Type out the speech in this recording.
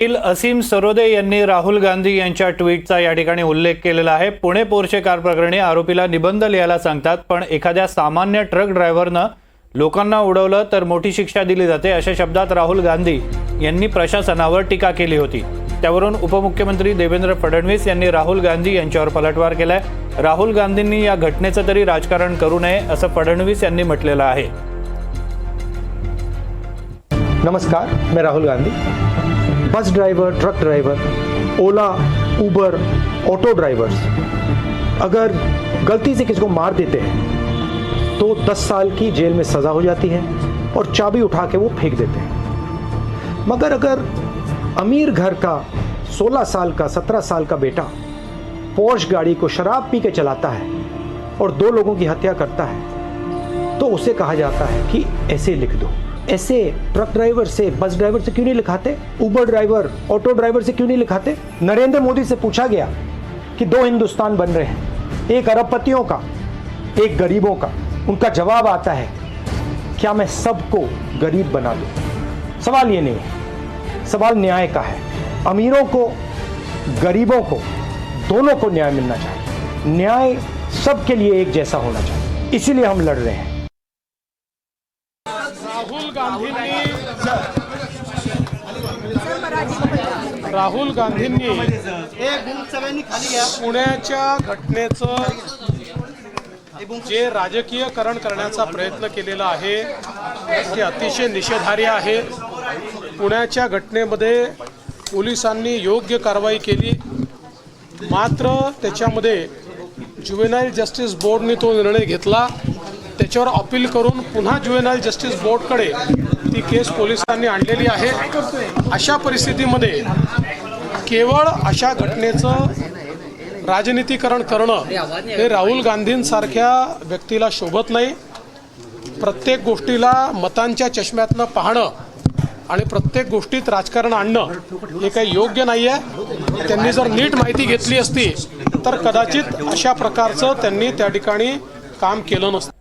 असीम सरोदे यांनी राहुल गांधी यांच्या ट्विटचा या ठिकाणी उल्लेख केलेला आहे। पुणे पोर्शे कार प्रकरणी आरोपीला निबंध लिहायला सांगतात, पण एखाद्या सामान्य ट्रक ड्रायव्हरनं लोकांना उडवलं तर मोठी शिक्षा दिली जाते, अशा शब्दात राहुल गांधी यांनी प्रशासनावर टीका केली होती। त्यावरून उपमुख्यमंत्री देवेंद्र फडणवीस यांनी राहुल गांधी यांच्यावर पलटवार केलाय। राहुल गांधींनी या घटनेचं तरी राजकारण करू नये असं फडणवीस यांनी म्हटलेलं आहे। नमस्कार, मैं Rahul Gandhi. Bus driver, truck driver, Ola, Uber, auto drivers अगर गलती से किसी को मार देते हैं तो 10 साल की जेल में सज़ा हो जाती है और चाबी उठा के वो फेंक देते हैं। मगर अगर अमीर घर का 16 साल का 17 साल का बेटा पोर्श गाड़ी को शराब पी के चलाता है और 2 लोगों की हत्या करता है तो उसे कहा जाता है कि ऐसे लिख दो। ऐसे ट्रक ड्राइवर से, बस ड्राइवर से क्यों नहीं लिखाते? उबर ड्राइवर, ऑटो ड्राइवर से क्यों नहीं लिखाते? नरेंद्र मोदी से पूछा गया कि 2 हिंदुस्तान बन रहे हैं, एक अरबपतियों का, एक गरीबों का। उनका जवाब आता है, क्या मैं सबको गरीब बना दूं? सवाल ये नहीं है, सवाल न्याय का है। अमीरों को, गरीबों को, दोनों को न्याय मिलना चाहिए। न्याय सबके लिए एक जैसा होना चाहिए, इसीलिए हम लड़ रहे हैं। राहुल गांधींनी पुण्याच्या घटनेचं जे राजकीयकरण करण्याचा प्रयत्न केलेला आहे ते अतिशय निषेधार्ह आहे। पुण्याच्या घटनेमध्ये पोलिसांनी योग्य कारवाई केली, मात्र त्याच्यामध्ये ज्युव्हेनाइल जस्टिस बोर्डने तो निर्णय घेतला। त्याच्यावर अपील करून पुन्हा ज्युव्हेनाइल जस्टिस बोर्डकडे ती केस पोलिसांनी आणलेली आहे। अशा परिस्थितीमध्ये केवळ अशा घटनेचं राजनीतिकरण करणं हे राहुल गांधींसारख्या व्यक्तीला शोभत नाही। प्रत्येक गोष्टीला मतांच्या चष्म्यातनं पाहणं आणि प्रत्येक गोष्टीत राजकारण आणणं हे काही योग्य नाही आहे। त्यांनी जर नीट माहिती घेतली असती तर कदाचित अशा प्रकारचं त्यांनी त्या ठिकाणी काम केलं नसतं।